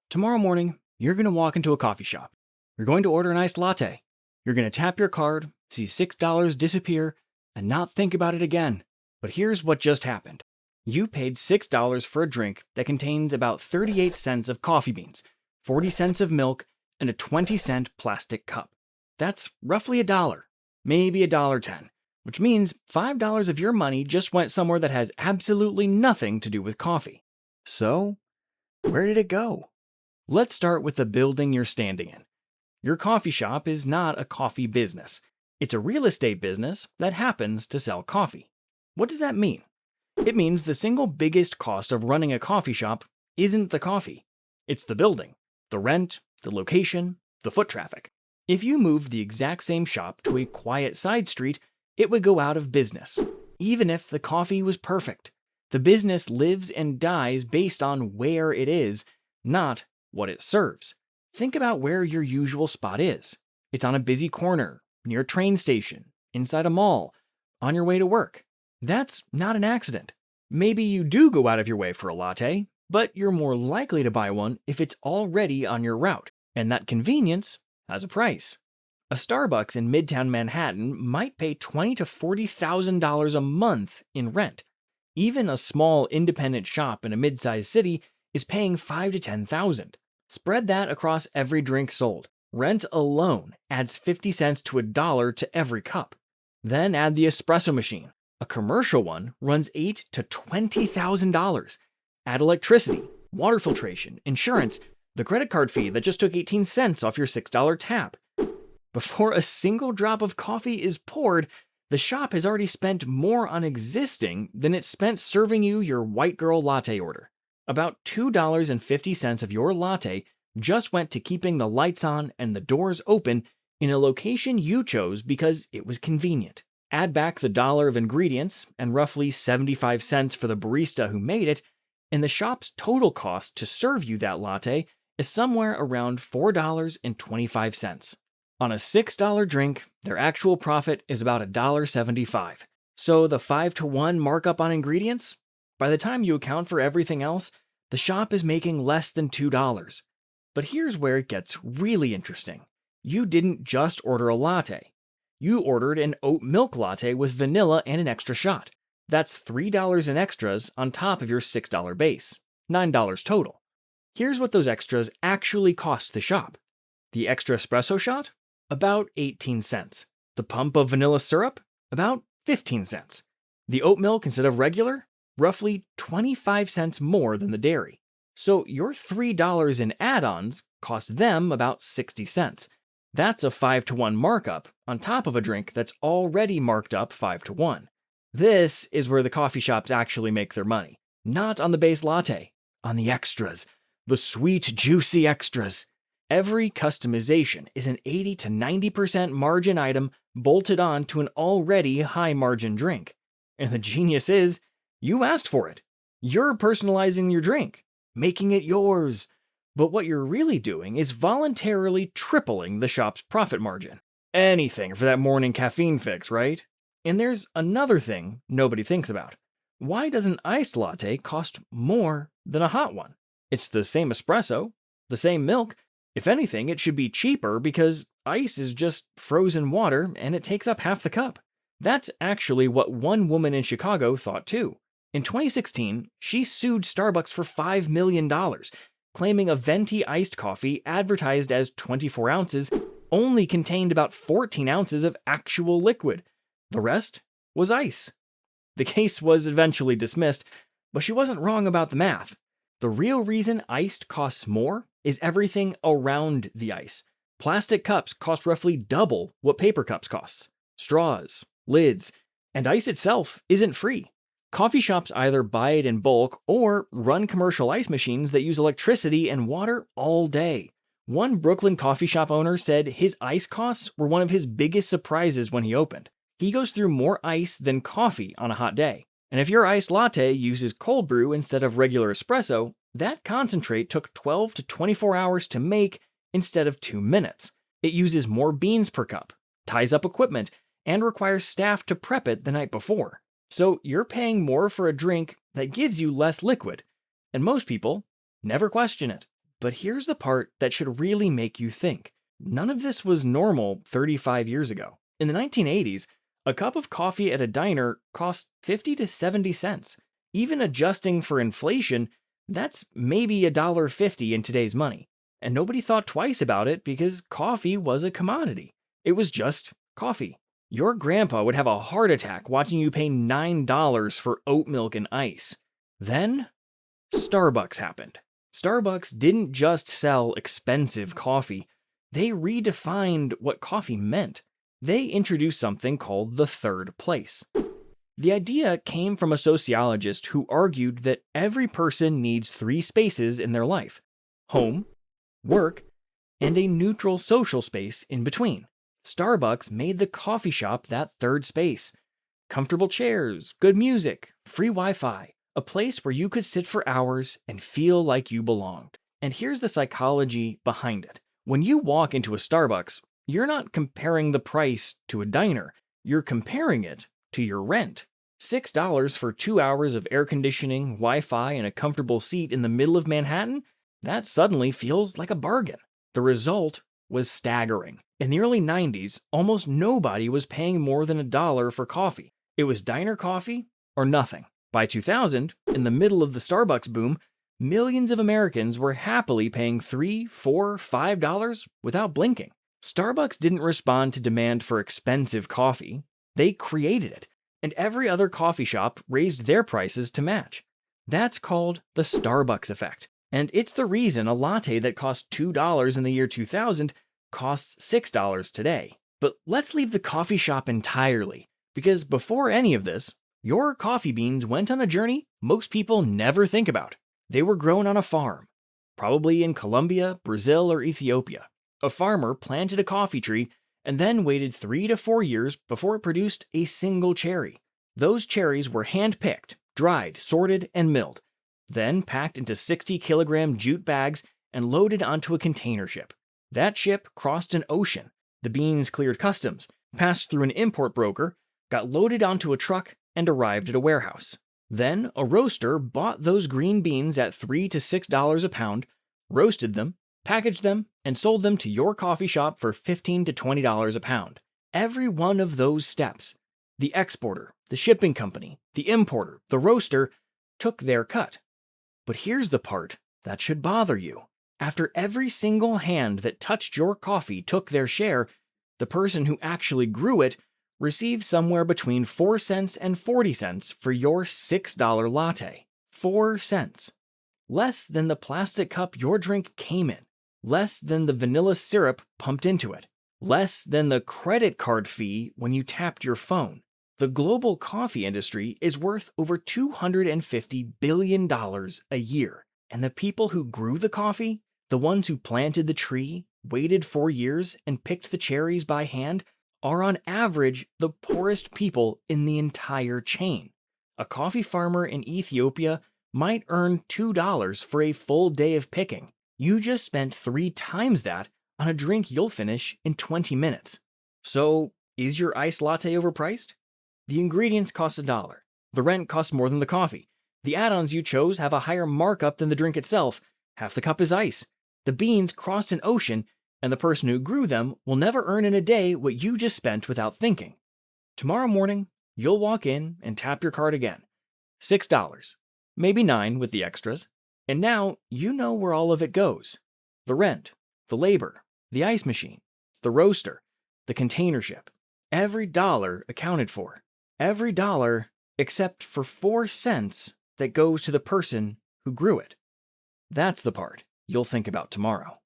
Tomorrow morning, you're going to walk into a coffee shop. You're going to order an iced latte. You're going to tap your card, see $6 disappear, and not think about it again. But here's what just happened. You paid $6 for a drink that contains about 38 cents of coffee beans, 40 cents of milk, and a 20-cent plastic cup. That's roughly $1, maybe $1.10, which means $5 of your money just went somewhere that has absolutely nothing to do with coffee. So, where did it go? Let's start with the building you're standing in. Your coffee shop is not a coffee business. It's a real estate business that happens to sell coffee. What does that mean? It means the single biggest cost of running a coffee shop isn't the coffee. It's the building, the rent, the location, the foot traffic. If you moved the exact same shop to a quiet side street, it would go out of business, even if the coffee was perfect. The business lives and dies based on where it is, not what it serves. Think about where your usual spot is. It's on a busy corner, near a train station, inside a mall, on your way to work. That's not an accident. Maybe you do go out of your way for a latte, but you're more likely to buy one if it's already on your route, and that convenience has a price. A Starbucks in Midtown Manhattan might pay $20,000 to $40,000 a month in rent. Even a small independent shop in a mid-sized city is paying $5,000 to $10,000. Spread that across every drink sold. Rent alone adds 50 cents to $1 to every cup. Then add the espresso machine. A commercial one runs $8,000 to $20,000. Add electricity, water filtration, insurance, the credit card fee that just took 18 cents off your $6 tap. Before a single drop of coffee is poured, the shop has already spent more on existing than it spent serving you your white girl latte order. About $2.50 of your latte just went to keeping the lights on and the doors open in a location you chose because it was convenient. Add back the $1 of ingredients and roughly 75 cents for the barista who made it, and the shop's total cost to serve you that latte is somewhere around $4.25. On a $6 drink, their actual profit is about $1.75. So the 5-to-1 markup on ingredients? By the time you account for everything else, the shop is making less than $2. But here's where it gets really interesting. You didn't just order a latte. You ordered an oat milk latte with vanilla and an extra shot. That's $3 in extras on top of your $6 base, $9 total. Here's what those extras actually cost the shop. The extra espresso shot? About 18 cents. The pump of vanilla syrup? About 15 cents. The oat milk instead of regular? Roughly 25 cents more than the dairy. So your $3 in add-ons cost them about 60 cents. That's a 5-to-1 markup on top of a drink that's already marked up 5-to-1. This is where the coffee shops actually make their money. Not on the base latte, on the extras. The sweet, juicy extras. Every customization is an 80 to 90% margin item bolted on to an already high-margin drink. And the genius is, you asked for it. You're personalizing your drink, making it yours. But what you're really doing is voluntarily tripling the shop's profit margin. Anything for that morning caffeine fix, right? And there's another thing nobody thinks about. Why does an iced latte cost more than a hot one? It's the same espresso, the same milk. If anything, it should be cheaper because ice is just frozen water and it takes up half the cup. That's actually what one woman in Chicago thought too. In 2016, she sued Starbucks for $5 million, claiming a venti iced coffee advertised as 24 ounces only contained about 14 ounces of actual liquid. The rest was ice. The case was eventually dismissed, but she wasn't wrong about the math. The real reason iced costs more is everything around the ice. Plastic cups cost roughly double what paper cups cost. Straws, lids, and ice itself isn't free. Coffee shops either buy it in bulk or run commercial ice machines that use electricity and water all day. One Brooklyn coffee shop owner said his ice costs were one of his biggest surprises when he opened. He goes through more ice than coffee on a hot day. And if your iced latte uses cold brew instead of regular espresso, that concentrate took 12 to 24 hours to make instead of 2 minutes. It uses more beans per cup, ties up equipment, and requires staff to prep it the night before. So you're paying more for a drink that gives you less liquid, and most people never question it. But here's the part that should really make you think. None of this was normal 35 years ago. In the 1980s, a cup of coffee at a diner cost 50 to 70 cents. Even adjusting for inflation, that's maybe $1.50 in today's money. And nobody thought twice about it because coffee was a commodity. It was just coffee. Your grandpa would have a heart attack watching you pay $9 for oat milk and ice. Then, Starbucks happened. Starbucks didn't just sell expensive coffee. They redefined what coffee meant. They introduced something called the third place. The idea came from a sociologist who argued that every person needs 3 spaces in their life: home, work, and a neutral social space in between. Starbucks made the coffee shop that third space. Comfortable chairs, good music, free Wi-Fi, a place where you could sit for hours and feel like you belonged. And here's the psychology behind it. When you walk into a Starbucks, you're not comparing the price to a diner. You're comparing it to your rent. $6 for 2 hours of air conditioning, Wi-Fi, and a comfortable seat in the middle of Manhattan? That suddenly feels like a bargain. The result was staggering. In the early 90s, almost nobody was paying more than $1 for coffee. It was diner coffee or nothing. By 2000, in the middle of the Starbucks boom, millions of Americans were happily paying $3, $4, $5 without blinking. Starbucks didn't respond to demand for expensive coffee. They created it, and every other coffee shop raised their prices to match. That's called the Starbucks effect. And it's the reason a latte that cost $2 in the year 2000 costs $6 today. But let's leave the coffee shop entirely, because before any of this, your coffee beans went on a journey most people never think about. They were grown on a farm, probably in Colombia, Brazil, or Ethiopia. A farmer planted a coffee tree and then waited 3 to 4 years before it produced a single cherry. Those cherries were hand-picked, dried, sorted, and milled, then packed into 60-kilogram jute bags and loaded onto a container ship. That ship crossed an ocean. The beans cleared customs, passed through an import broker, got loaded onto a truck, and arrived at a warehouse. Then a roaster bought those green beans at $3 to $6 a pound, roasted them, packaged them, and sold them to your coffee shop for $15 to $20 a pound. Every one of those steps, the exporter, the shipping company, the importer, the roaster, took their cut. But here's the part that should bother you. After every single hand that touched your coffee took their share, the person who actually grew it received somewhere between 4 cents and 40 cents for your $6 latte. 4 cents. Less than the plastic cup your drink came in. Less than the vanilla syrup pumped into it. Less than the credit card fee when you tapped your phone. The global coffee industry is worth over $250 billion a year. And the people who grew the coffee, the ones who planted the tree, waited 4 years, and picked the cherries by hand, are on average the poorest people in the entire chain. A coffee farmer in Ethiopia might earn $2 for a full day of picking. You just spent 3 times that on a drink you'll finish in 20 minutes. So, is your iced latte overpriced? The ingredients cost $1. The rent costs more than the coffee. The add-ons you chose have a higher markup than the drink itself. Half the cup is ice. The beans crossed an ocean, and the person who grew them will never earn in a day what you just spent without thinking. Tomorrow morning, you'll walk in and tap your card again. $6. Maybe $9 with the extras. And now you know where all of it goes. The rent, the labor, the ice machine, the roaster, the container ship. Every dollar accounted for. Every dollar except for 4 cents that goes to the person who grew it. That's the part you'll think about tomorrow.